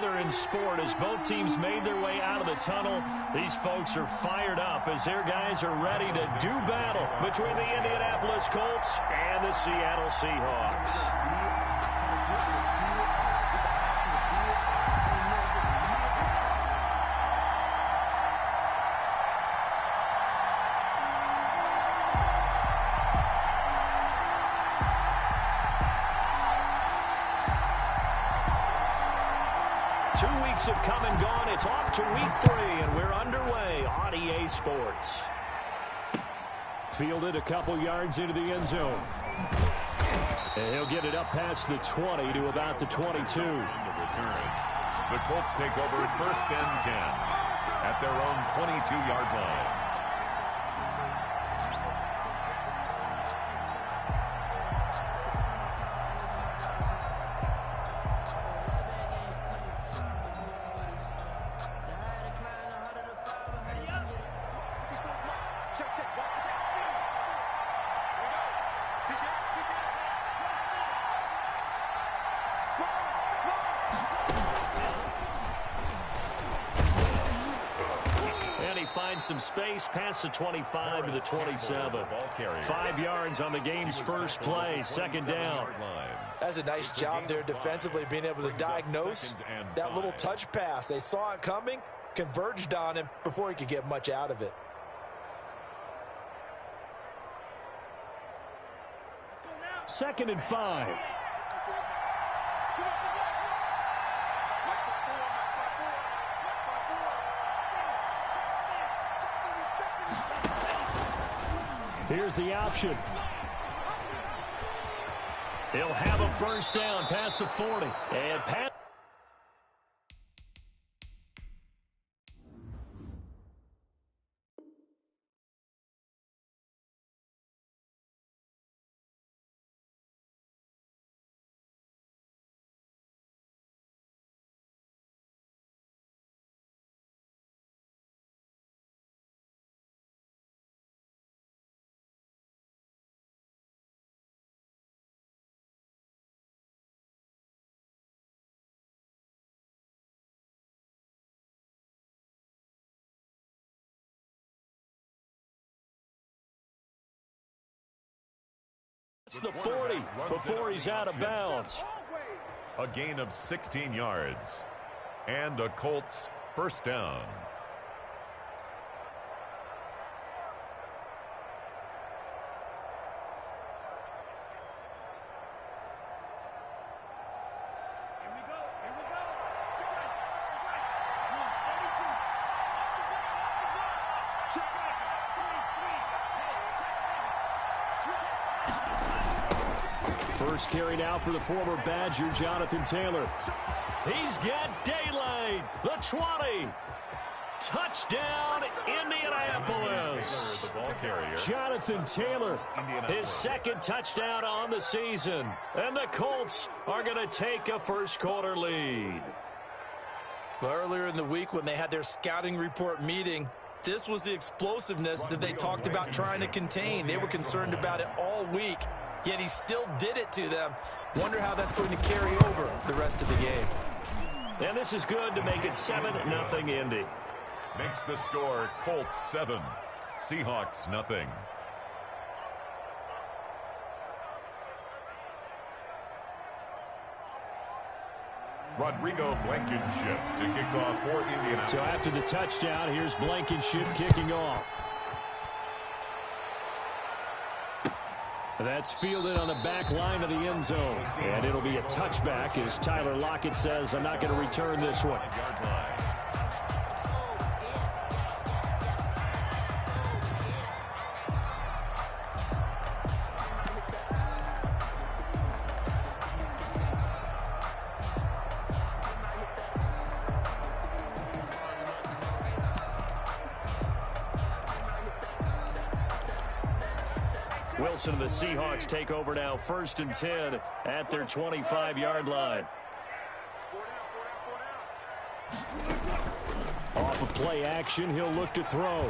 together in sport as both teams made their way out of the tunnel. These folks are fired up as their guys are ready to do battle between the Indianapolis Colts and the Seattle Seahawks. 2 weeks have come and gone. It's off to week 3, and we're underway on EA Sports. Fielded a couple yards into the end zone. And he'll get it up past the 20 to about the 22. The Colts take over first and 10 at their own 22-yard line. Finds some space past the 25 to the 27. 5 yards on the game's first play, second down. That's a nice job there defensively, being able to diagnose that little touch pass. They saw it coming, converged on him before he could get much out of it. Second and 5. Here's the option. He'll have a first down past the 40. And pass. It's the 40 before he's out of bounds. A gain of 16 yards. And a Colts first down. First carry now for the former Badger, Jonathan Taylor. He's got daylight. The 20. Touchdown, Indianapolis. The ball carrier. Jonathan Taylor, his second touchdown on the season. And the Colts are going to take a first-quarter lead. Well, earlier in the week when they had their scouting report meeting, this was the explosiveness that they talked about trying to contain. They were concerned about it all week. Yet he still did it to them. Wonder how that's going to carry over the rest of the game. And this is good to make it 7-0 Indy. Makes the score Colts 7, Seahawks 0. Rodrigo Blankenship to kick off for Indianapolis. So after the touchdown, here's Blankenship kicking off. That's fielded on the back line of the end zone. And it'll be a touchback as Tyler Lockett says, I'm not going to return this one. Wilson and the Seahawks take over now, first and 10 at their 25-yard line. Off of play action, he'll look to throw.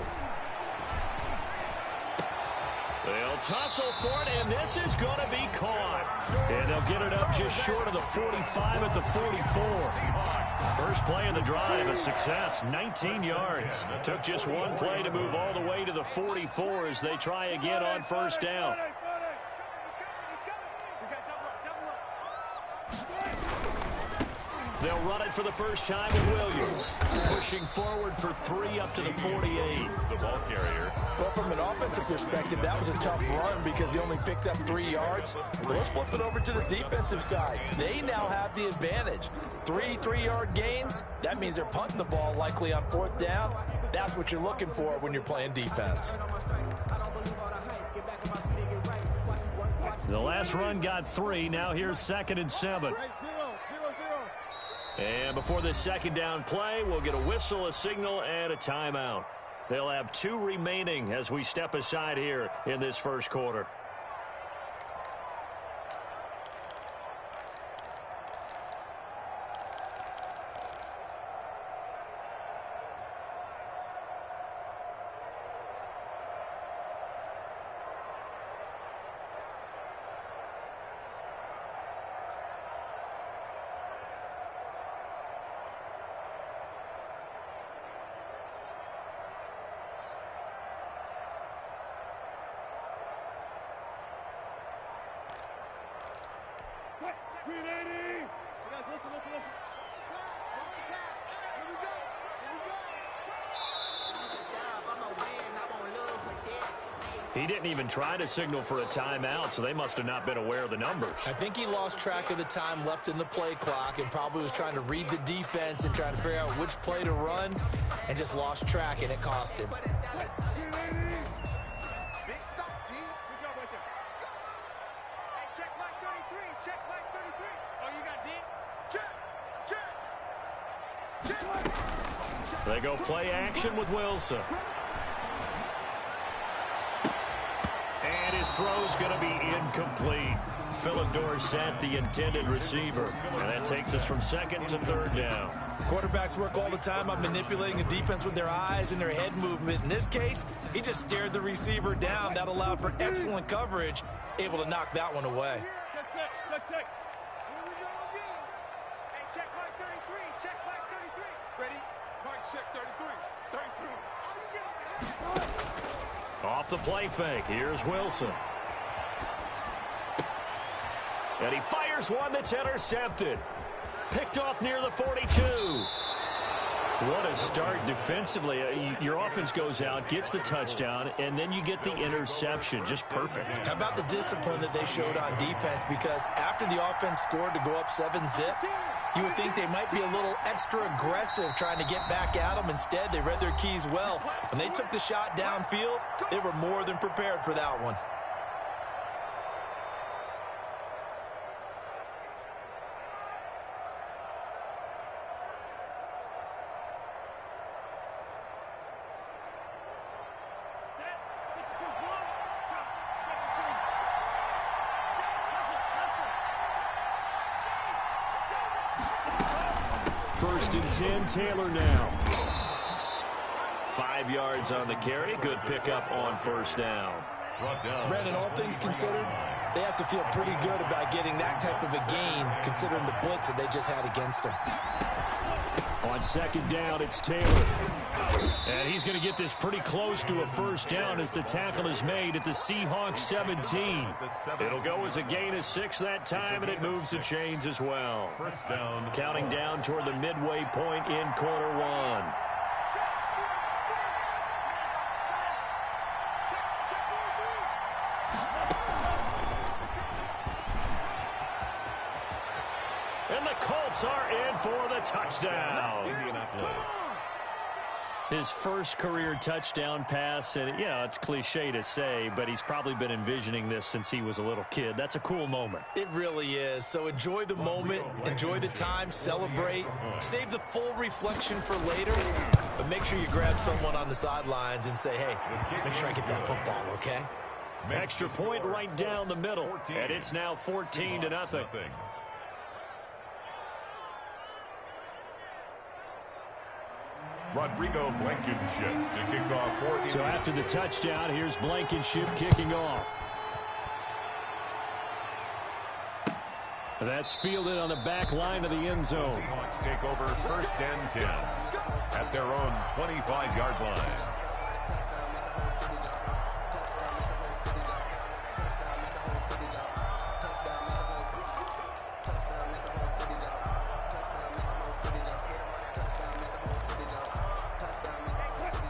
They'll tussle for it, and this is going to be caught. And they'll get it up just short of the 45 at the 44. First play of the drive, a success, 19 yards. Took just one play to move all the way to the 44 as they try again on first down. They'll run it for the first time with Williams. Pushing forward for 3 up to the 48. The ball carrier. Well, from an offensive perspective, that was a tough run because he only picked up 3 yards. Well, let's flip it over to the defensive side. They now have the advantage. 3 3-yard gains, that means they're punting the ball likely on 4th down. That's what you're looking for when you're playing defense. The last run got 3. Now here's 2nd and 7. And before this second down play, we'll get a whistle, a signal, and a timeout. They'll have 2 remaining as we step aside here in this first quarter. He didn't even try to signal for a timeout, so they must have not been aware of the numbers. I think he lost track of the time left in the play clock and probably was trying to read the defense and trying to figure out which play to run and just lost track, and it cost him. They go play action with Wilson. And his throw's going to be incomplete. Philip Dorsett, the intended receiver. And that takes us from 2nd to 3rd down. Quarterbacks work all the time on manipulating a defense with their eyes and their head movement. In this case, he just stared the receiver down. That allowed for excellent coverage, able to knock that one away. Off the play fake, here's Wilson. And he fires one that's intercepted. Picked off near the 42. What a start defensively. Your offense goes out, gets the touchdown, and then you get the interception. Just perfect. How about the discipline that they showed on defense? Because after the offense scored to go up 7-zip, you would think they might be a little extra aggressive trying to get back at them. Instead, they read their keys well. When they took the shot downfield, they were more than prepared for that one. First and 10, Taylor now. 5 yards on the carry. Good pickup on first down. Brandon, all things considered, they have to feel pretty good about getting that type of a gain, considering the blitz that they just had against them. On 2nd down, it's Taylor. And he's going to get this pretty close to a first down as the tackle is made at the Seahawks 17. It'll go as a gain of 6 that time, and it moves the chains as well. First down. Counting down toward the midway point in quarter 1. And the Colts are in for the touchdown. Indianapolis. His first career touchdown pass, and yeah, it's cliche to say, but he's probably been envisioning this since he was a little kid. That's a cool moment. It really is. So enjoy the moment, enjoy the time, celebrate, save the full reflection for later, but make sure you grab someone on the sidelines and say, hey, make sure I get that football, okay? Extra point right down the middle, and it's now 14-0. Rodrigo Blankenship to kick off for. So after the touchdown, here's Blankenship kicking off. That's fielded on the back line of the end zone. Seahawks take over 1st and 10 at their own 25-yard line.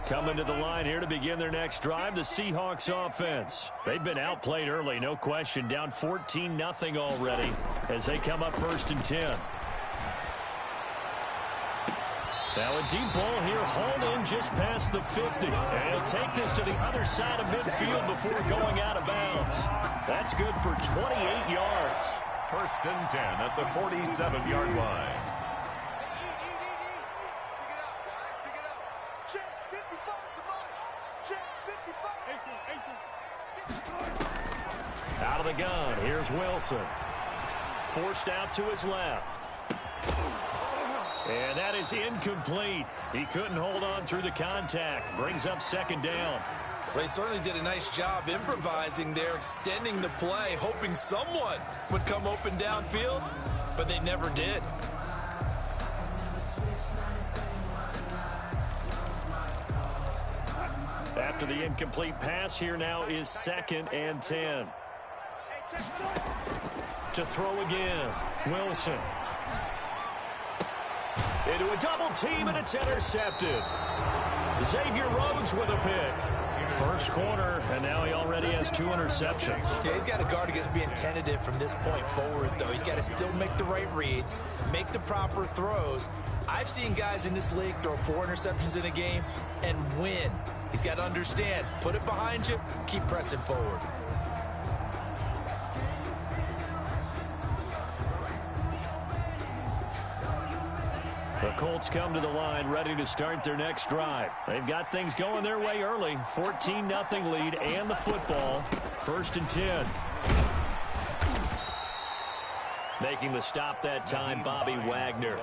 Coming to the line here to begin their next drive, the Seahawks offense. They've been outplayed early, no question. Down 14-0 already as they come up 1st and 10. Now a deep ball here, hauled in just past the 50. And he'll take this to the other side of midfield before going out of bounds. That's good for 28 yards. 1st and 10 at the 47-yard line. Out of the gun, here's Wilson. Forced out to his left. And that is incomplete. He couldn't hold on through the contact. Brings up 2nd down. Well, he certainly did a nice job improvising there, extending the play, hoping someone would come open downfield, but they never did. After the incomplete pass, here now is 2nd and 10. To throw again, Wilson. Into a double team, and it's intercepted. Xavier Rhodes with a pick. First corner, and now he already has 2 interceptions. Yeah, he's got to guard against being tentative from this point forward, though. He's got to still make the right reads, make the proper throws. I've seen guys in this league throw 4 interceptions in a game and win. He's got to understand, put it behind you, keep pressing forward. The Colts come to the line ready to start their next drive. They've got things going their way early. 14-0 lead and the football. 1st and 10. Making the stop that time, Bobby Wagner.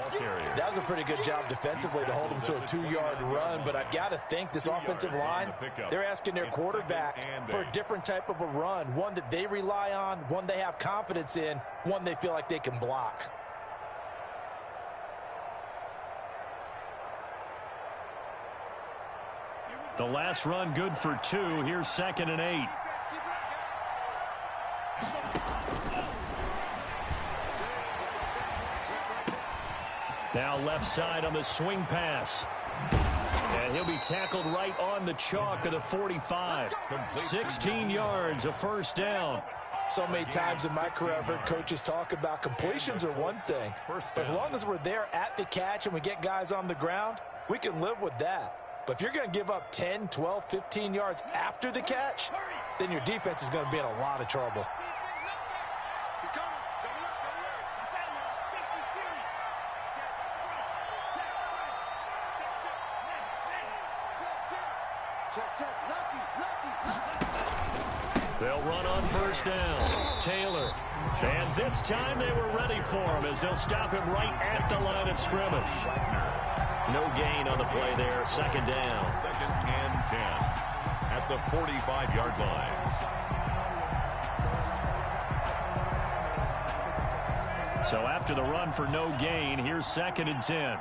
That was a pretty good job defensively to hold him to a 2-yard run, but I've got to think this offensive line, they're asking their quarterback for a different type of a run, one that they rely on, one they have confidence in, one they feel like they can block. The last run good for 2. Here's 2nd and 8. Now left side on the swing pass. And he'll be tackled right on the chalk of the 45. 16 yards, a 1st down. So many times in my career I've heard coaches talk about completions are one thing. But as long as we're there at the catch and we get guys on the ground, we can live with that. But if you're going to give up 10, 12, 15 yards after the catch, then your defense is going to be in a lot of trouble. They'll run on 1st down. Taylor. And this time they were ready for him as they'll stop him right at the line of scrimmage. No gain on the play there. 2nd down. 2nd and 10 at the 45-yard line. So after the run for no gain, here's 2nd and 10.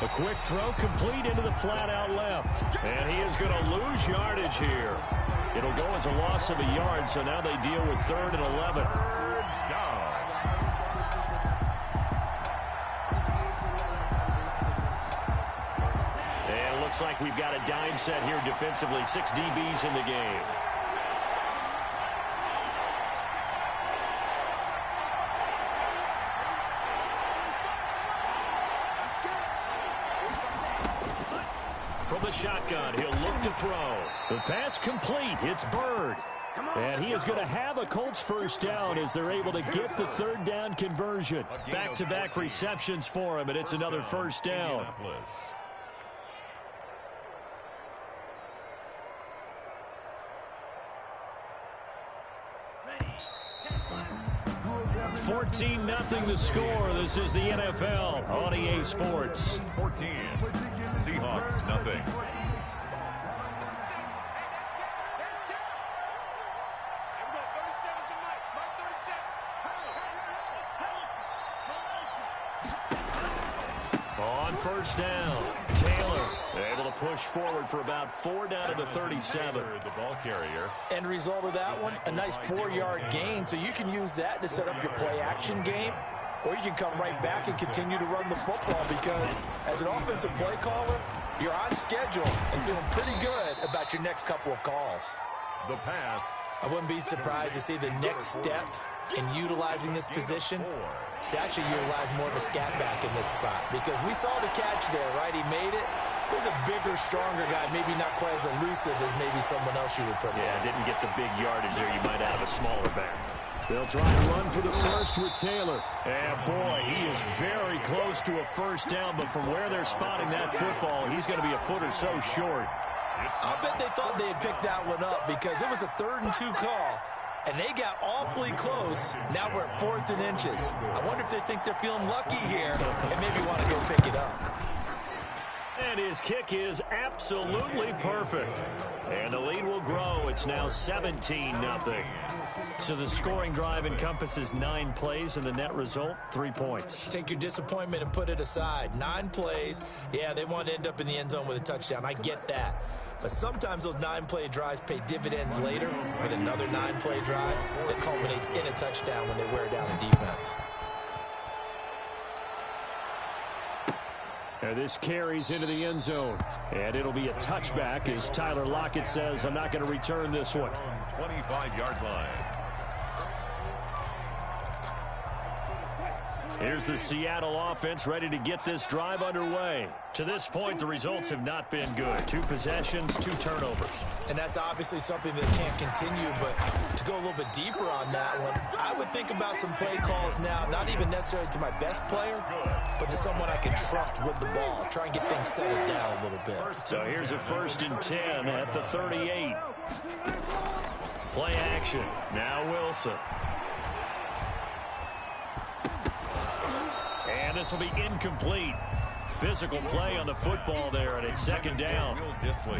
A quick throw complete into the flat out left. And he is going to lose yardage here. It'll go as a loss of a yard, so now they deal with 3rd and 11. And it looks like we've got a dime set here defensively. 6 DBs in the game. From the shotgun, he'll look to throw. The pass complete. It's Bird. And he is going to have a Colts 1st down as they're able to get the 3rd down conversion. Back-to-back receptions for him, and it's another 1st down. 14-0 the score. This is the NFL on EA Sports. 14. Seahawks, nothing. On first down, Taylor able to push forward for about 4 down to the 37. The ball carrier. End result of that one, a nice 4-yard gain. So you can use that to set up your play-action game, or you can come right back and continue to run the football because as an offensive play caller, you're on schedule and feeling pretty good about your next couple of calls. The pass. I wouldn't be surprised to see the next step in utilizing this position is to actually utilize more of a scat back in this spot because we saw the catch there, right? He made it. There's a bigger, stronger guy, maybe not quite as elusive as maybe someone else you would put there. Didn't get the big yardage there. You might have a smaller back. They'll try and run for the first with Taylor. And, boy, he is very close to a first down, but from where they're spotting that football, he's going to be a foot or so short. I bet they thought they had picked that one up because it was a 3rd and 2 call, and they got awfully close. Now we're at 4th and inches. I wonder if they think they're feeling lucky here and maybe want to go pick it up. And his kick is absolutely perfect. And the lead will grow. It's now 17-0. So the scoring drive encompasses 9 plays, and the net result, 3 points. Take your disappointment and put it aside. 9 plays. Yeah, they want to end up in the end zone with a touchdown. I get that. But sometimes those 9-play drives pay dividends later with another 9-play drive that culminates in a touchdown when they wear down the defense. And this carries into the end zone. And it'll be a touchback as Tyler Lockett says, I'm not going to return this one. 25-yard line. Here's the Seattle offense ready to get this drive underway. To this point, the results have not been good. 2 possessions, 2 turnovers. And that's obviously something that can't continue, but to go a little bit deeper on that one, I would think about some play calls now, not even necessarily to my best player, but to someone I can trust with the ball. Try and get things settled down a little bit. So here's a 1st and 10 at the 38. Play action. Now Wilson. And this will be incomplete. Physical play on the football there, and it's 2nd down.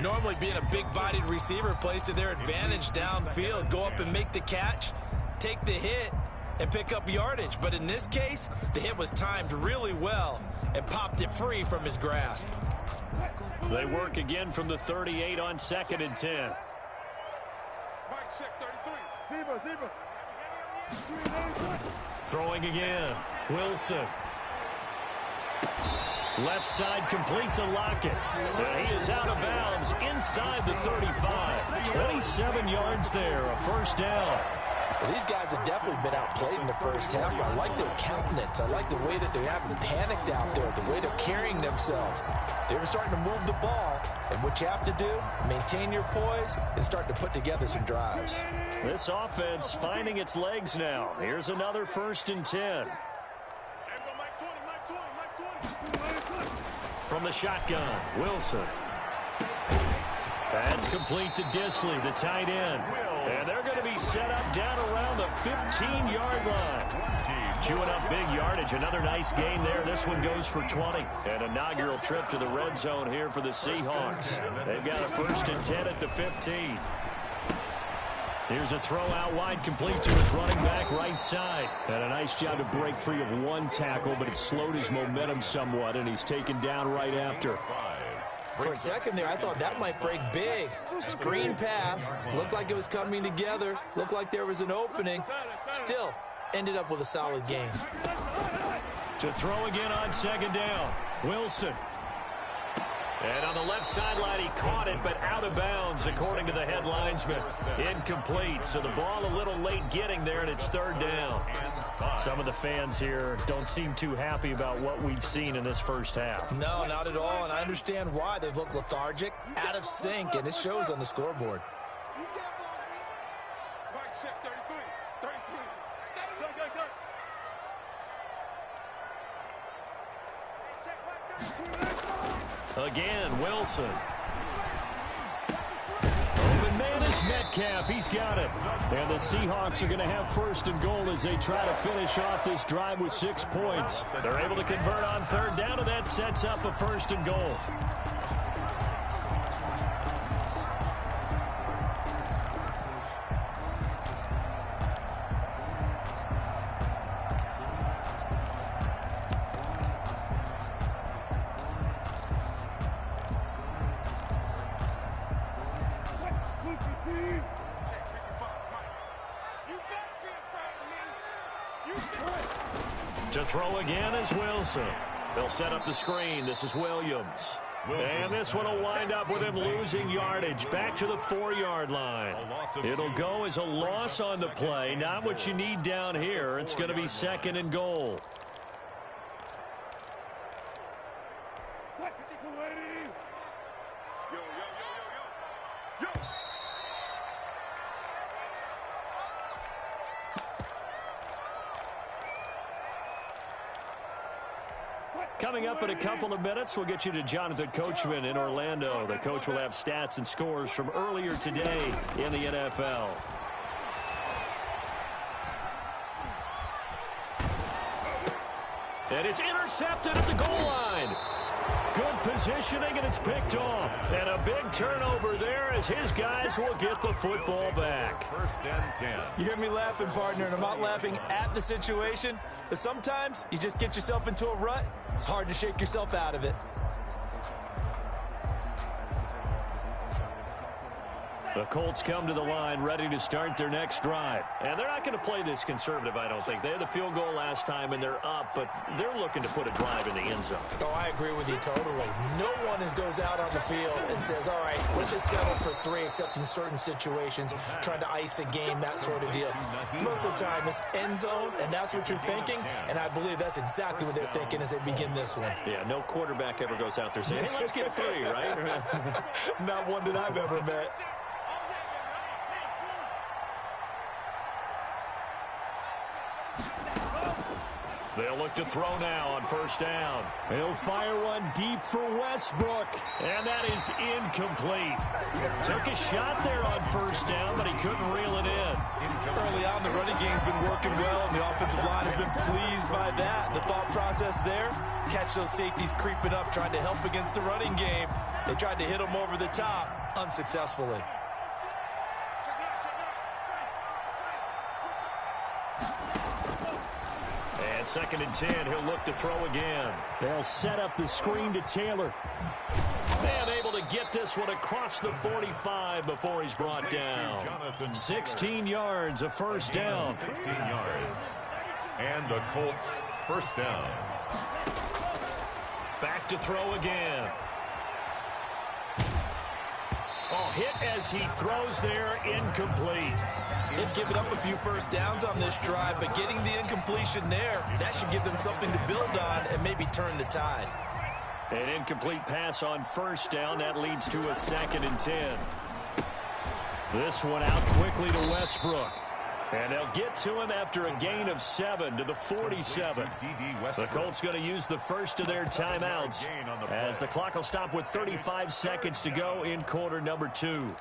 Normally being a big-bodied receiver plays to their advantage downfield. Go up and make the catch, take the hit, and pick up yardage. But in this case, the hit was timed really well and popped it free from his grasp. They work again from the 38 on 2nd and 10. Throwing again. Wilson. Left side complete to Lockett. And he is out of bounds inside the 35. 27 yards there, a 1st down. Well, these guys have definitely been outplayed in the first half. I like their countenance. I like the way that they haven't panicked out there, the way they're carrying themselves. They were starting to move the ball, and what you have to do, maintain your poise and start to put together some drives. This offense finding its legs now. Here's another 1st and 10. From the shotgun, Wilson. That's complete to Disley, the tight end. And they're going to be set up down around the 15-yard line. Chewing up big yardage. Another nice gain there. This one goes for 20. An inaugural trip to the red zone here for the Seahawks. They've got a 1st and 10 at the 15. Here's a throw out wide, complete to his running back right side. And a nice job to break free of 1 tackle, but it slowed his momentum somewhat, and he's taken down right after. For a second there, I thought that might break big. Screen pass. Looked like it was coming together. Looked like there was an opening. Still, ended up with a solid game. To throw again on 2nd down. Wilson. And on the left sideline, he caught it, but out of bounds, according to the head linesman. Incomplete, so the ball a little late getting there, and it's 3rd down. Some of the fans here don't seem too happy about what we've seen in this first half. No, not at all, and I understand why. They've looked lethargic, out of sync, and it shows on the scoreboard. Again, Wilson. Open man is Metcalf. He's got it. And the Seahawks are going to have 1st and goal as they try to finish off this drive with 6 points. They're able to convert on 3rd down, and that sets up a 1st and goal. To throw again is Wilson. They'll set up the screen. This is Williams. And this one will wind up with him losing yardage back to the 4-yard line. It'll go as a loss on the play. Not what you need down here. It's going to be 2nd and goal. Coming up in a couple of minutes, we'll get you to Jonathan Coachman in Orlando. The coach will have stats and scores from earlier today in the NFL. And it's intercepted at the goal line. Good positioning, and it's picked off. And a big turnover there as his guys will get the football back. 1st and 10. You hear me laughing, partner, and I'm not laughing at the situation, but sometimes you just get yourself into a rut. It's hard to shake yourself out of it. The Colts come to the line ready to start their next drive. And they're not going to play this conservative, I don't think. They had the field goal last time, and they're up, but they're looking to put a drive in the end zone. Oh, I agree with you totally. No one goes out on the field and says, all right, let's just settle for 3, except in certain situations, trying to ice a game, that sort of deal. Most of the time, it's end zone, and that's what you're thinking, and I believe that's exactly what they're thinking as they begin this one. Yeah, no quarterback ever goes out there saying, hey, let's get 3, right? Not one that I've ever met. They'll look to throw now on 1st down. He'll fire one deep for Westbrook. And that is incomplete. Took a shot there on 1st down, but he couldn't reel it in. Early on, the running game's been working well, and the offensive line has been pleased by that. The thought process there, catch those safeties creeping up, trying to help against the running game. They tried to hit them over the top, unsuccessfully. And 2nd and 10, he'll look to throw again. They'll set up the screen to Taylor. And able to get this one across the 45 before he's brought down. 16 yards, a 1st down. 16 yards. And the Colts 1st down. Back to throw again. Oh, hit as he throws there, incomplete. They've given up a few 1st downs on this drive, but getting the incompletion there, that should give them something to build on and maybe turn the tide. An incomplete pass on 1st down. That leads to a 2nd and 10. This one out quickly to Westbrook. And they'll get to him after a gain of 7 to the 47. The Colts going to use the first of their timeouts as the clock will stop with 35 seconds to go in quarter number 2.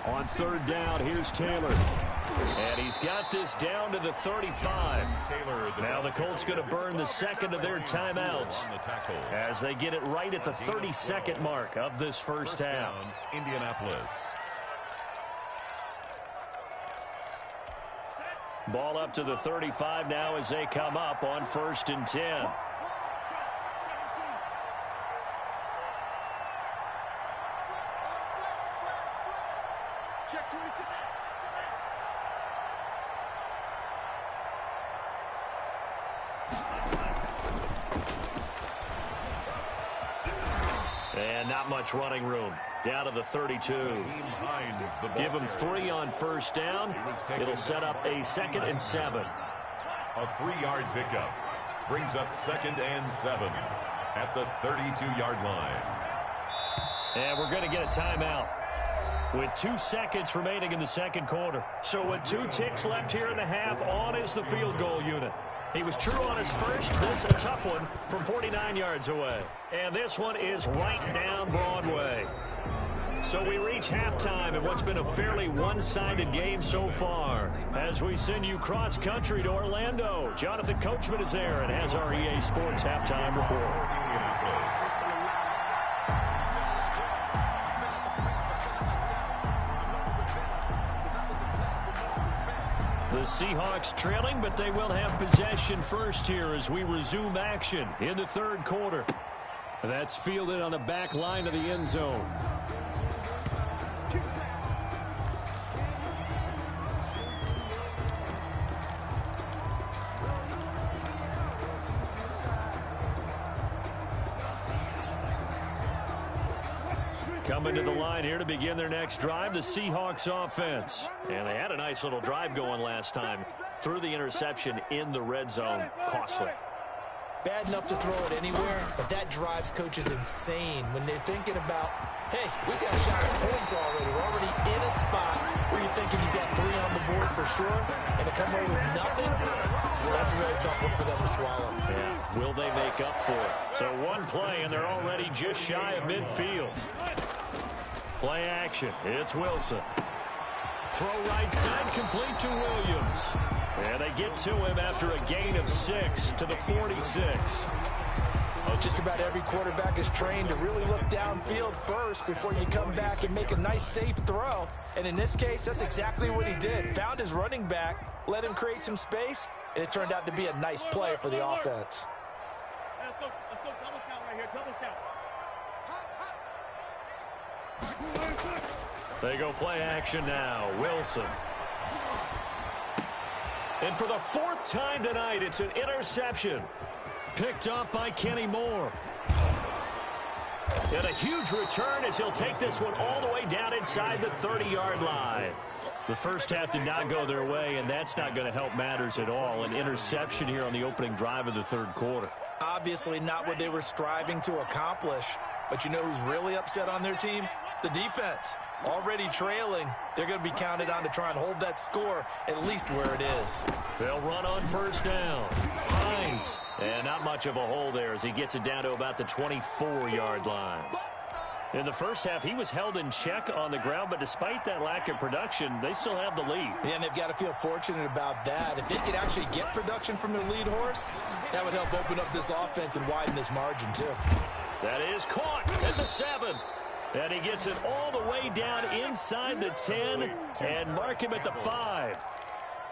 On 3rd down, here's Taylor. And he's got this down to the 35. Now the Colts going to burn the 2nd of their timeouts as they get it right at the 32nd mark of this first half. Indianapolis. Ball up to the 35 now as they come up on 1st and 10. And not much running room. Down to the 32. Give him 3 on 1st down. It'll set up a 2nd and 7. A 3-yard pickup brings up 2nd and 7 at the 32-yard line. And we're going to get a timeout with 2 seconds remaining in the 2nd quarter. So with 2 ticks left here in the half, on is the field goal unit. He was true on his first. This a tough one from 49 yards away. And this one is right down Broadway. So we reach halftime in what's been a fairly one-sided game so far. As we send you cross-country to Orlando, Jonathan Coachman is there and has our EA Sports halftime report. The Seahawks trailing, but they will have possession first here as we resume action in the third quarter. That's fielded on the back line of the end zone. Coming to the line here to begin their next drive, the Seahawks offense. And they had a nice little drive going last time. Threw the interception in the red zone. Costly. Bad enough to throw it anywhere, but that drives coaches insane when they're thinking about, hey, we got a shot at points already. We're already in a spot where you're thinking you got 3 on the board for sure, and to come away with nothing, that's a really tough one for them to swallow. Yeah, will they make up for it? So one play, and they're already just shy of midfield. Play action. It's Wilson. Throw right side, complete to Williams. And they get to him after a gain of 6 to the 46. Oh, just about every quarterback is trained to really look downfield first before you come back and make a nice, safe throw. And in this case, that's exactly what he did. Found his running back, let him create some space, and it turned out to be a nice play for the offense. Let's go double count right here, double count. They go play action now. Wilson. And for the 4th time tonight, it's an interception. Picked up by Kenny Moore. And a huge return as he'll take this one all the way down inside the 30-yard line. The first half did not go their way, and that's not going to help matters at all. An interception here on the opening drive of the third quarter. Obviously not what they were striving to accomplish. But you know who's really upset on their team? The defense. Already trailing, they're going to be counted on to try and hold that score at least where it is. They'll run on first down. Hines. And not much of a hole there as he gets it down to about the 24-yard line. In the first half, he was held in check on the ground, but despite that lack of production, they still have the lead. Yeah, and they've got to feel fortunate about that. If they could actually get production from their lead horse, that would help open up this offense and widen this margin, too. That is caught at the 7. And he gets it all the way down inside the 10 and mark him at the 5.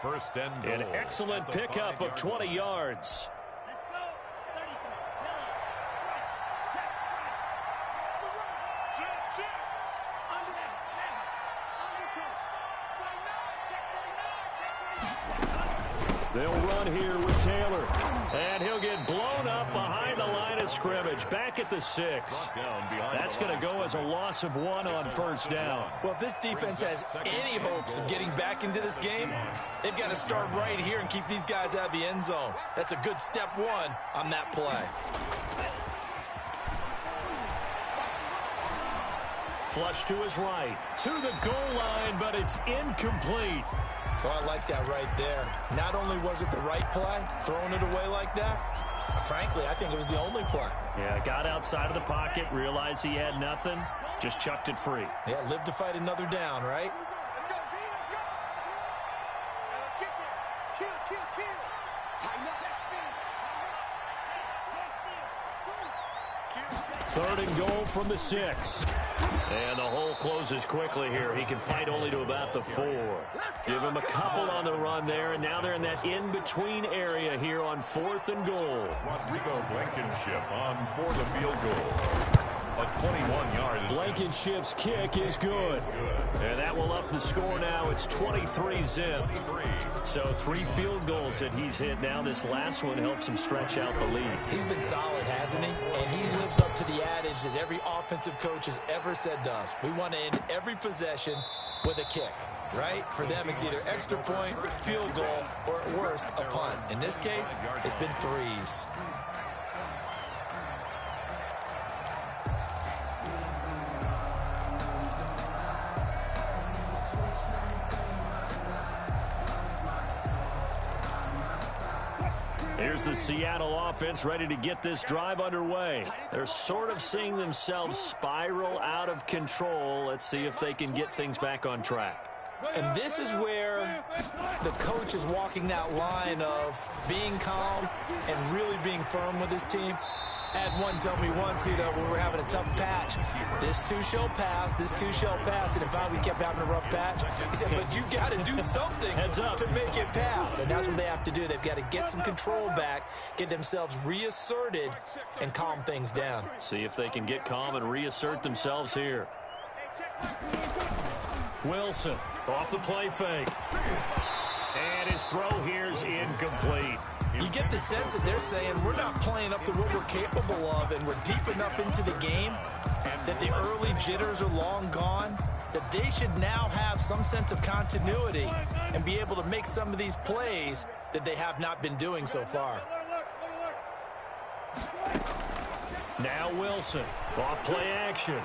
First and goal. An excellent pickup of 20 yards. They'll run here with Taylor. And he'll get blown up behind the line of scrimmage. Back at the 6. That's going to go as a loss of 1 on first down. Well, if this defense has any hopes of getting back into this game, they've got to start right here and keep these guys out of the end zone. That's a good step 1 on that play. Flush to his right. To the goal line, but it's incomplete. Well, I like that right there. Not only was it the right play, throwing it away like that, frankly, I think it was the only play. Yeah, got outside of the pocket, realized he had nothing, just chucked it free. Yeah, live to fight another down, right? Let's go, B, let's go. Now let's get there. Kill. Tighten up. 3rd and goal from the 6. And the hole closes quickly here. He can fight only to about the 4. Give him a couple on the run there, and now they're in that in-between area here on 4th and goal. Rodrigo Blankenship on for the field goal. A 21-yard. Blankenship's kick is good. And that will up the score now. It's 23-zip. So 3 field goals that he's hit now. This last one helps him stretch out the lead. He's been solid, hasn't he? And he lives up to the adage that every offensive coach has ever said to us. We want to end every possession with a kick, right? For them, it's either extra point, field goal, or at worst, a punt. In this case, it's been 3s. Here's the Seattle offense ready to get this drive underway. They're sort of seeing themselves spiral out of control. Let's see if they can get things back on track. And this is where the coach is walking that line of being calm and really being firm with his team. I had one tell me once, when we were having a tough patch, this too shall pass, this too shall pass. And if we kept having a rough patch, he said, but you got to do something to make it pass. And that's what they have to do. They've got to get some control back, get themselves reasserted, and calm things down. See if they can get calm and reassert themselves here. Wilson off the play fake. And his throw here is incomplete. You get the sense that they're saying we're not playing up to what we're capable of, and we're deep enough into the game that the early jitters are long gone, that they should now have some sense of continuity and be able to make some of these plays that they have not been doing so far. Now Wilson, off play action.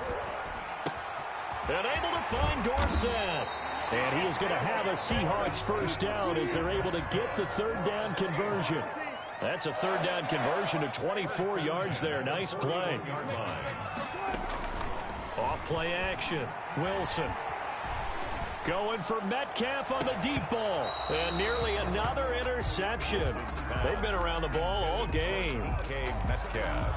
And able to find Dorsett. And he is going to have a Seahawks first down as they're able to get the third down conversion. That's a third down conversion to 24 yards there. Nice play. Off play action. Wilson. Going for Metcalf on the deep ball. And nearly another interception. They've been around the ball all game.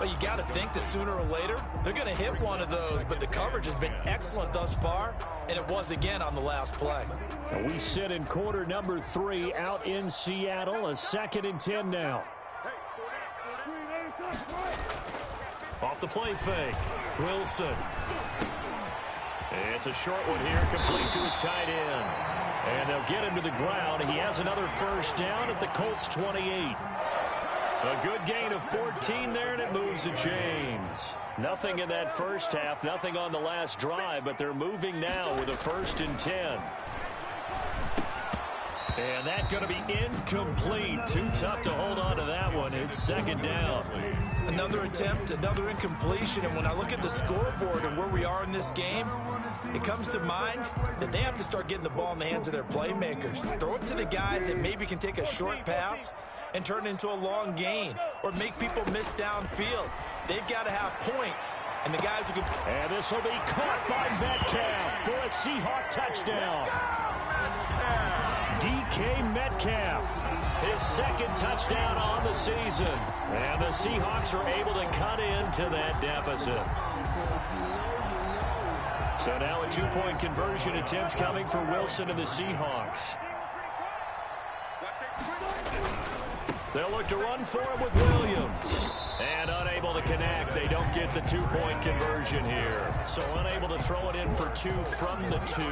Well, you got to think that sooner or later they're going to hit one of those, but the coverage has been excellent thus far, and it was again on the last play. And we sit in quarter number 3 out in Seattle. A 2nd and 10 now. Off the play fake. Wilson. It's a short one here, complete to his tight end. And they'll get him to the ground. He has another first down at the Colts 28. A good gain of 14 there, and it moves the chains. Nothing in that first half, nothing on the last drive, but they're moving now with a 1st and 10. And that's going to be incomplete. Too tough to hold on to that one. It's 2nd down. Another attempt, another incompletion, and when I look at the scoreboard and where we are in this game, it comes to mind that they have to start getting the ball in the hands of their playmakers. Throw it to the guys that maybe can take a short pass and turn it into a long gain or make people miss downfield. They've got to have points, and the guys who can... And this will be caught by Metcalf for a Seahawk touchdown. DK Metcalf, his 2nd touchdown on the season. And the Seahawks are able to cut into that deficit. So now a 2-point conversion attempt coming for Wilson and the Seahawks. They'll look to run for it with Williams. And unable to connect. They don't get the 2-point conversion here. So unable to throw it in for 2 from the 2.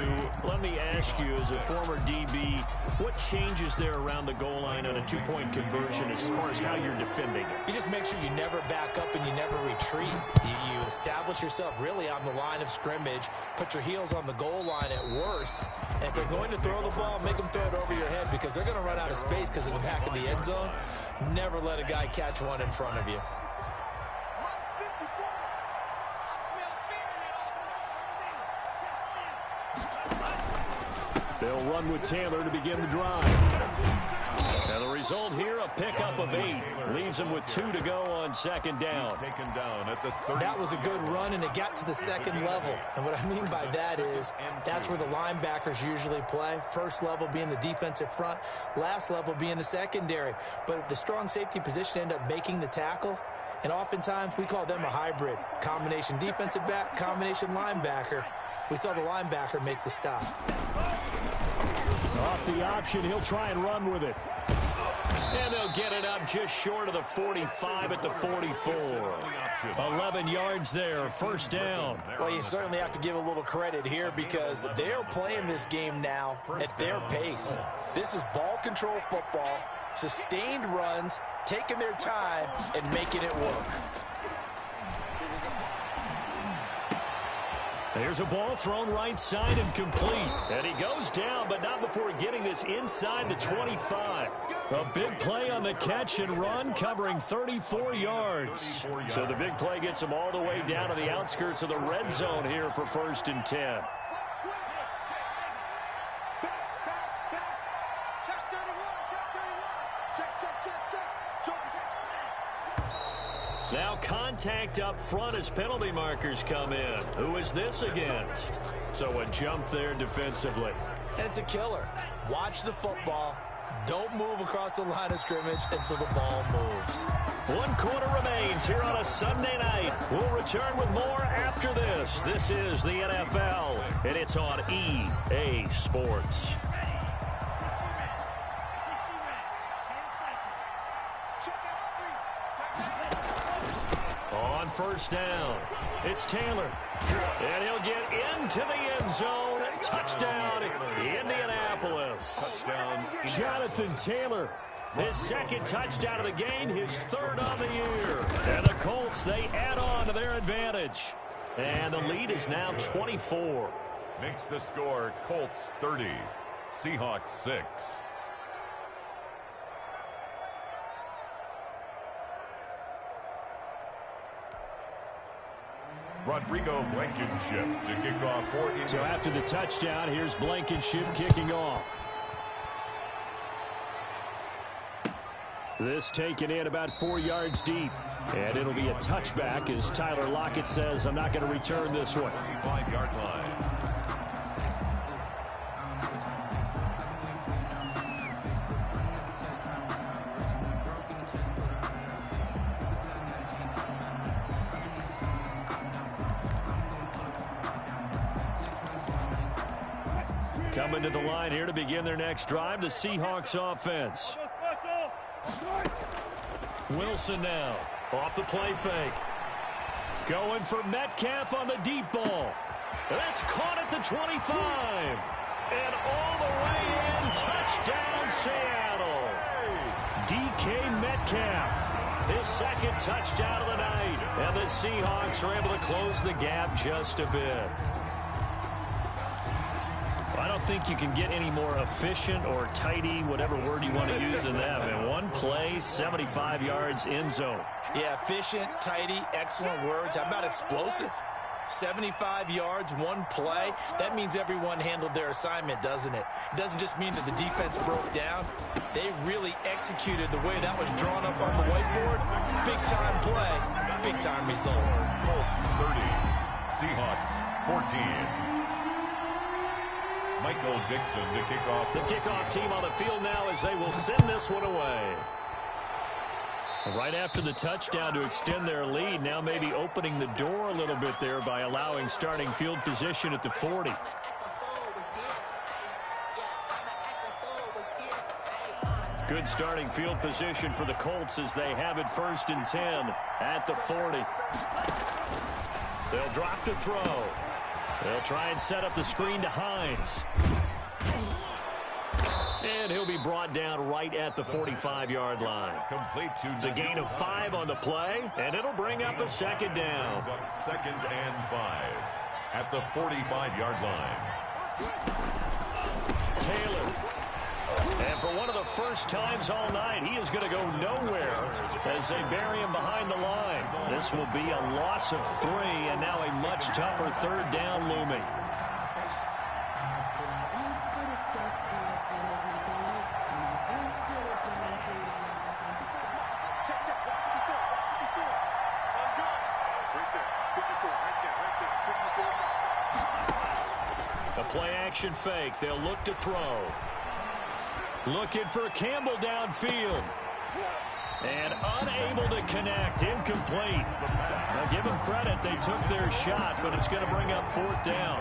Let me ask you, as a former DB, what changes there around the goal line on a 2-point conversion as far as how you're defending it? You just make sure you never back up and you never retreat. You establish yourself really on the line of scrimmage, put your heels on the goal line at worst, and if they're going to throw the ball, make them throw it over your head because they're going to run out of space because of the back of the end zone. Never let a guy catch one in front of you. They'll run with Taylor to begin the drive. And the result here, a pickup of 8. Leaves him with 2 to go on 2nd down. Taken down at the 30. That was a good run, and it got to the 2nd level. And what I mean by that is that's where the linebackers usually play. First level being the defensive front, last level being the secondary. But the strong safety position ended up making the tackle. And oftentimes we call them a hybrid. Combination defensive back, combination linebacker. We saw the linebacker make the stop. Off the option, he'll try and run with it. And they'll get it up just short of the 45 at the 44. 11 yards there, 1st down. Well, you certainly have to give a little credit here because they're playing this game now at their pace. This is ball control football, sustained runs, taking their time, and making it work. There's a ball thrown right side and complete. And he goes down, but not before getting this inside the 25. A big play on the catch and run, covering 34 yards. So the big play gets him all the way down to the outskirts of the red zone here for 1st and 10. Now contact up front as penalty markers come in. Who is this against? So a jump there defensively. And it's a killer. Watch the football. Don't move across the line of scrimmage until the ball moves. 1 quarter remains here on a Sunday night. We'll return with more after this. This is the NFL, and it's on EA Sports. On first down, it's Taylor. And he'll get into the end zone. Touchdown, Indianapolis. Touchdown, Jonathan Taylor, his second touchdown of the game, his third on the year. And the Colts, they add on to their advantage. And the lead is now 24. Makes the score Colts 30, Seahawks 6. Rodrigo Blankenship to kick off for Indianapolis. So after the touchdown, here's Blankenship kicking off. This taken in about 4 yards deep. And it'll be a touchback as Tyler Lockett says, I'm not going to return this one. 5-yard line. Coming to the line here to begin their next drive, the Seahawks offense. Wilson now, off the play fake. Going for Metcalf on the deep ball. That's caught at the 25. And all the way in, touchdown Seattle. DK Metcalf, his second touchdown of the night. And the Seahawks are able to close the gap just a bit. I don't think you can get any more efficient or tidy, whatever word you want to use in that. In one play, 75 yards end zone. Yeah, efficient, tidy, excellent words. How about explosive? 75 yards, one play. That means everyone handled their assignment, doesn't it? It doesn't just mean that the defense broke down. They really executed the way that was drawn up on the whiteboard. Big-time play, big-time result. Colts 30, Seahawks 14. Michael Dixon to kick off. The kickoff team on the field now as they will send this one away. Right after the touchdown to extend their lead, now maybe opening the door a little bit there by allowing starting field position at the 40. Good starting field position for the Colts as they have it 1st and 10 at the 40. They'll drop the throw. They'll try and set up the screen to Hines. And he'll be brought down right at the 45-yard line. Complete to It's a gain of 5 on the play, and it'll bring up a second down. 2nd and 5 at the 45-yard line. Taylor. And for one of the first times all night, he is going to go nowhere as they bury him behind the line. This will be a loss of 3, and now a much tougher 3rd down looming. A play-action fake. They'll look to throw. Looking for Campbell downfield. And unable to connect. Incomplete. Now give them credit. They took their shot, but it's going to bring up 4th down.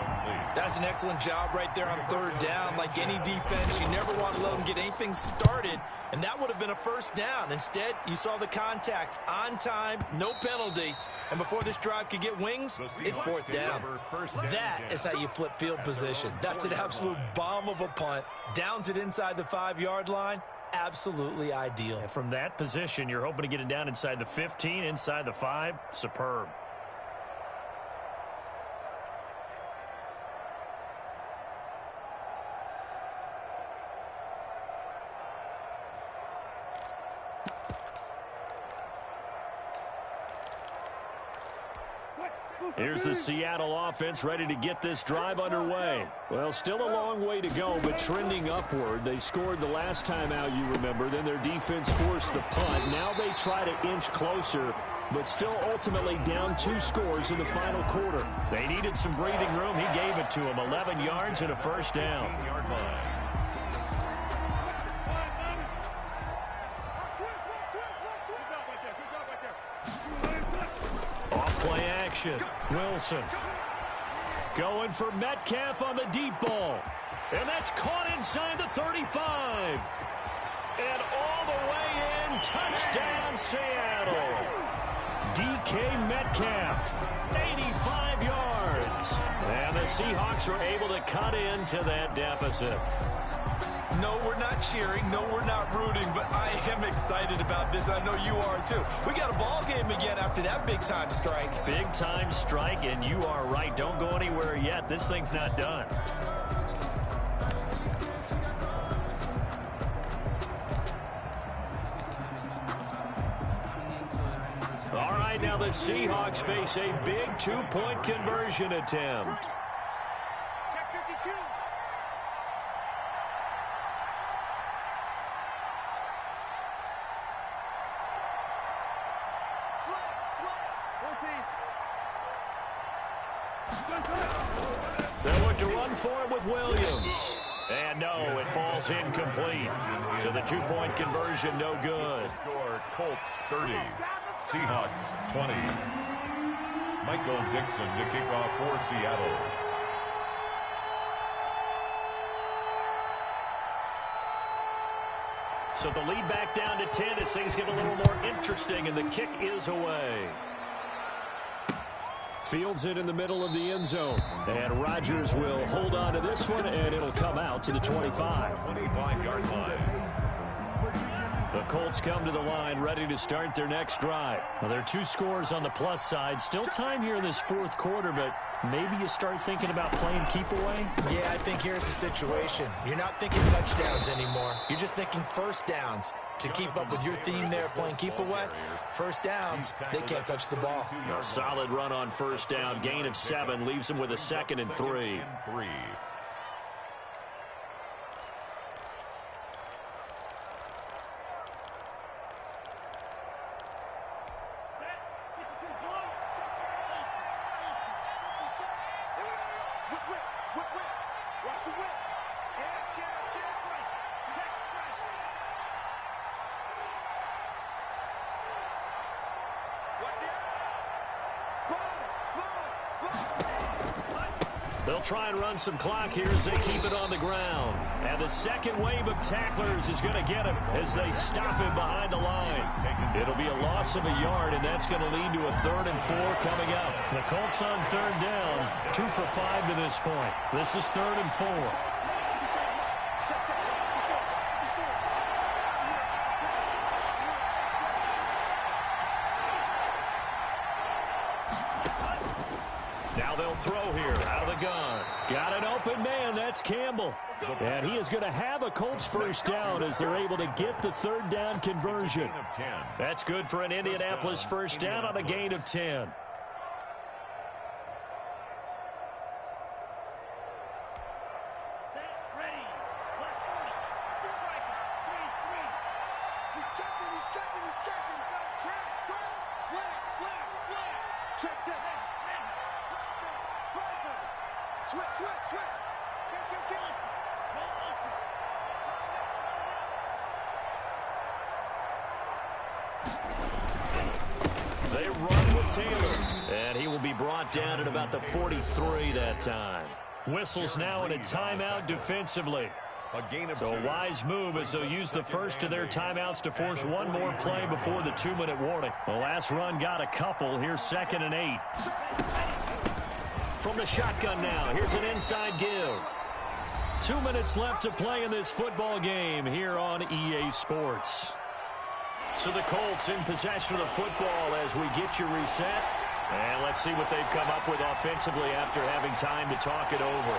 That's an excellent job right there on 3rd down. Like any defense, you never want to let them get anything started, and that would have been a 1st down. Instead, you saw the contact on time, no penalty, and before this drive could get wings, it's 4th down. That is how you flip field position. That's an absolute bomb of a punt. Downs it inside the 5-yard line. Absolutely ideal. And from that position, you're hoping to get it down inside the 15, inside the 5. Superb. Here's the Seattle offense ready to get this drive underway. Well, still a long way to go, but trending upward. They scored the last time out, you remember. Then their defense forced the punt. Now they try to inch closer, but still ultimately down 2 scores in the final quarter. They needed some breathing room. He gave it to them. 11 yards and a 1st down. action. Wilson. Going for Metcalf on the deep ball. And that's caught inside the 35. And all the way in. Touchdown, Seattle. DK Metcalf. 85 yards. And the Seahawks are able to cut into that deficit. No, we're not cheering. No, we're not rooting. But I am excited about this. I know you are, too. We got a ball game again after that big-time strike. Big-time strike, and you are right. Don't go anywhere yet. This thing's not done. All right, now the Seahawks face a big two-point conversion attempt. Check 52. They look to run for it with Williams. And no, it falls incomplete. So the two-point conversion no good. Score Colts 30, Seahawks 20. Michael Dixon to kick off for Seattle. So the lead back down to 10 as things get a little more interesting, and the kick is away. Fields it in the middle of the end zone. And Rodgers will hold on to this one, and it'll come out to the 25. 25-yard line. The Colts come to the line ready to start their next drive. Well, there are 2 scores on the plus side. Still time here in this fourth quarter, but maybe you start thinking about playing keep away? Yeah, I think here's the situation. You're not thinking touchdowns anymore. You're just thinking first downs. To keep up with your theme there, playing keep away, first downs, they can't touch the ball. A solid run on first down. Gain of 7 leaves them with a 2nd and 3. Watch the whip. Check. They'll try and run some clock here as they keep it on the ground. And the second wave of tacklers is going to get him as they stop him behind the line. It'll be a loss of a yard, and that's going to lead to a 3rd and 4 coming up. The Colts on 3rd down, 2 for 5 to this point. This is 3rd and 4. Now they'll throw here out of the gun. Got an open man. That's Campbell. And he is going to have a Colts first down as they're able to get the 3rd down conversion. That's good for an Indianapolis first down on a gain of 10. They run with Taylor, and he will be brought down at about the 43 that time. Whistles now in a timeout defensively. So a wise move as they'll use the first of their timeouts to force one more play before the 2-minute warning. The last run got a couple. Here's 2nd and 8. From the shotgun now, here's an inside give. 2 minutes left to play in this football game here on EA Sports. So the Colts in possession of the football as we get you reset. And let's see what they've come up with offensively after having time to talk it over.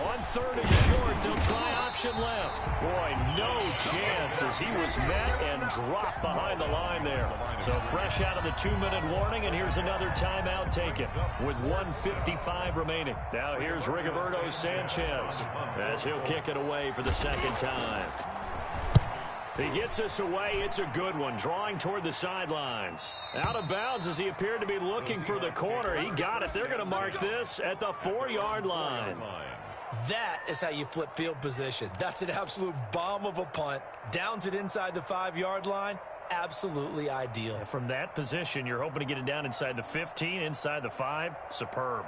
On 3rd and short, they'll try option left. Boy, no chance as he was met and dropped behind the line there. So fresh out of the 2-minute warning, and here's another timeout taken with 1:55 remaining. Now here's Rigoberto Sanchez as he'll kick it away for the second time. He gets us away. It's a good one, drawing toward the sidelines. Out of bounds as he appeared to be looking for the corner. He got it. They're going to mark this at the 4-yard line. That is how you flip field position. That's an absolute bomb of a punt. Downs it inside the 5-yard line. absolutely ideal. And from that position, you're hoping to get it down inside the 15, inside the 5. Superb.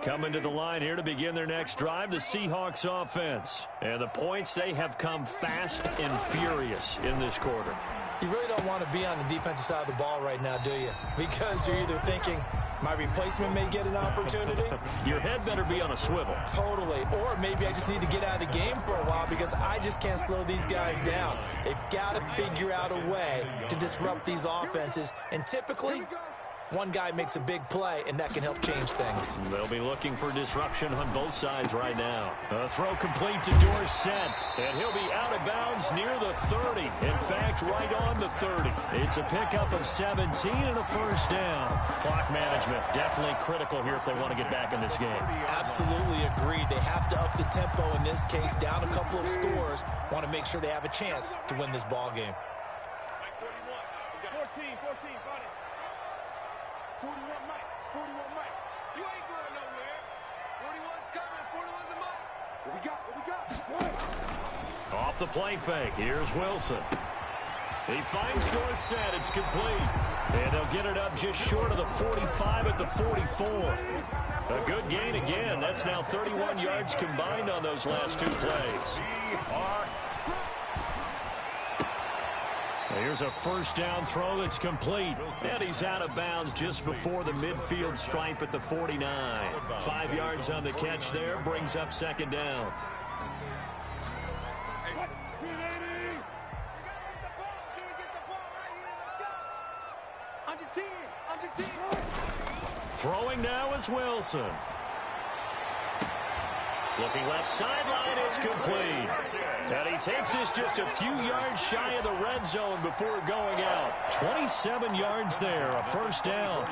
Coming to the line here to begin their next drive, the Seahawks offense. And the points, they have come fast and furious in this quarter. You really don't want to be on the defensive side of the ball right now, do you? Because you're either thinking, my replacement may get an opportunity. Your head better be on a swivel. Totally. Or maybe I just need to get out of the game for a while because I just can't slow these guys down. They've got to figure out a way to disrupt these offenses. And typically, one guy makes a big play, and that can help change things. They'll be looking for disruption on both sides right now. A throw complete to Dorsett, and he'll be out of bounds near the 30. In fact, right on the 30. It's a pickup of 17 and a first down. Clock management definitely critical here if they want to get back in this game. Absolutely agreed. They have to up the tempo in this case, down a couple of scores. Want to make sure they have a chance to win this ball game. 41 Mike, 41 Mike. You ain't going nowhere. 41's coming, 41's the Mike. What we got? Off the play fake, here's Wilson. He finds Dorsett, it's complete. And they'll get it up just short of the 45 at the 44. A good gain again. That's now 31 yards combined on those last two plays. Here's a first down throw that's complete. And he's out of bounds just before the midfield stripe at the 49. 5 yards on the catch there, brings up second down. Throwing now is Wilson. Looking left sideline, it's complete. And he takes this just a few yards shy of the red zone before going out. 27 yards there, a first down.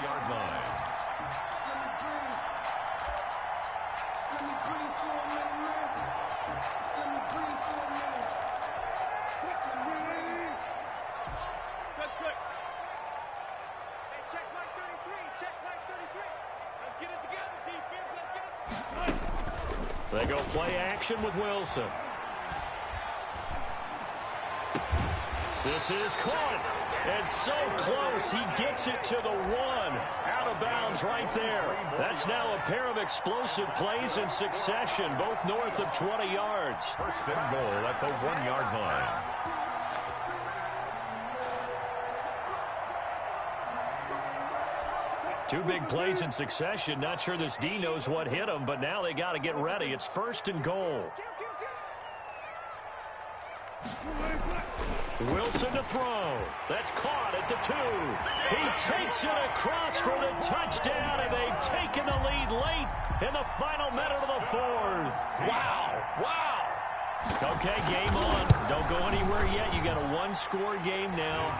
They go play action with Wilson. This is caught. And so close, he gets it to the 1. Out of bounds right there. That's now a pair of explosive plays in succession, both north of 20 yards. First and goal at the 1-yard line. Two big plays in succession. Not sure this D knows what hit him, but now they got to get ready. It's first and goal. Wilson to throw. That's caught at the 2. He takes it across for the touchdown, and they've taken the lead late in the final minute of the 4th. Wow. Wow. Okay, game on. Don't go anywhere yet. You got a one-score game now.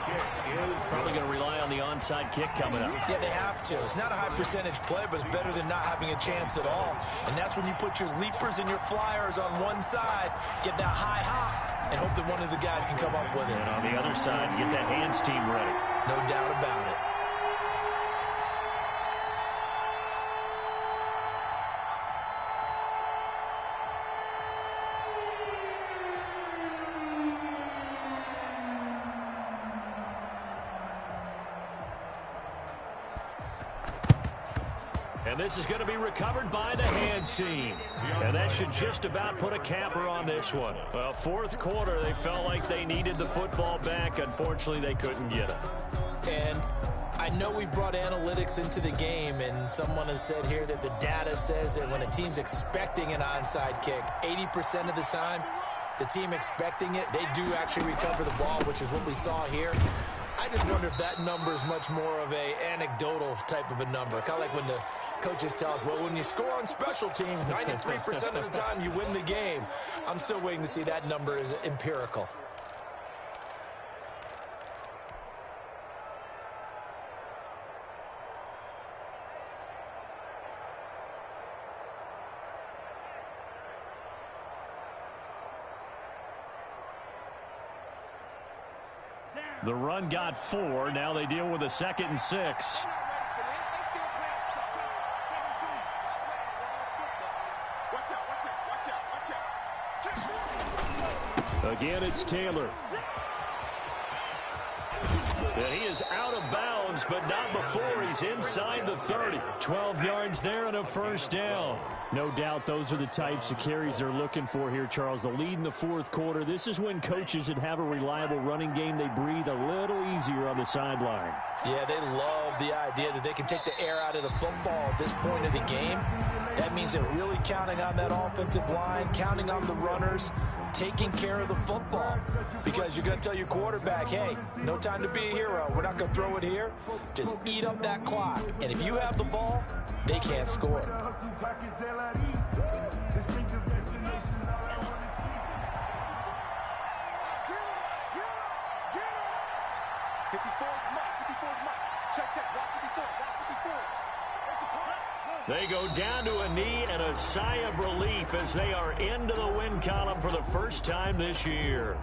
Probably going to rely on the onside kick coming up. Yeah, they have to. It's not a high percentage play, but it's better than not having a chance at all. And that's when you put your leapers and your flyers on one side, get that high hop, and hope that one of the guys can come up with it. And on the other side, get that hands team ready. No doubt about it. And this is going to be recovered by the hands team. And that should just about put a capper on this one. Well, fourth quarter, they felt like they needed the football back. Unfortunately, they couldn't get it. And I know we brought analytics into the game, and someone has said here that the data says that when a team's expecting an onside kick, 80% of the time, the team expecting it, they do actually recover the ball, which is what we saw here. I just wonder if that number is much more of a anecdotal type of a number. Kind of like when the coaches tell us, well, when you score on special teams, 93% of the time you win the game. I'm still waiting to see that number is empirical. The run got 4. Now they deal with a 2nd and 6. Again, it's Taylor. And he is out of bounds, but not before he's inside the 30. 12 yards there and a first down. No doubt those are the types of carries they're looking for here, Charles. The lead in the fourth quarter. This is when coaches that have a reliable running game, they breathe a little easier on the sideline. Yeah, they love the idea that they can take the air out of the football at this point of the game. That means they're really counting on that offensive line, counting on the runners, taking care of the football. Because you're going to tell your quarterback, hey, no time to be a hero. We're not going to throw it here. Just eat up that clock. And if you have the ball, they can't score. They go down to a knee and a sigh of relief as they are into the win column for the first time this year.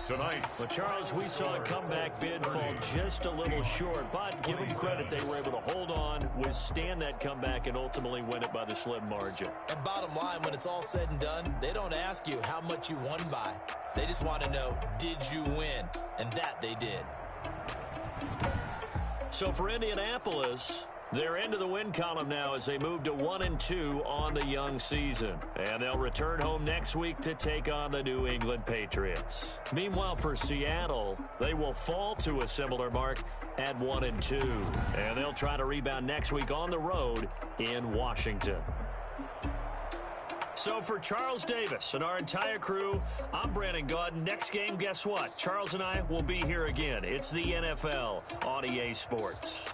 Tonight. But, Charles, we saw a comeback bid fall just a little short, but give them credit. They were able to hold on, withstand that comeback, and ultimately win it by the slim margin. And bottom line, when it's all said and done, they don't ask you how much you won by. They just want to know, did you win? And that they did. So for Indianapolis, they're into the win column now as they move to 1-2 on the young season. And they'll return home next week to take on the New England Patriots. Meanwhile, for Seattle, they will fall to a similar mark at 1-2. And they'll try to rebound next week on the road in Washington. So for Charles Davis and our entire crew, I'm Brandon Gaudin. Next game, guess what? Charles and I will be here again. It's the NFL on EA Sports.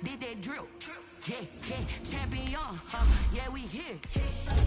Did that drill, yeah, champion, yeah, we here.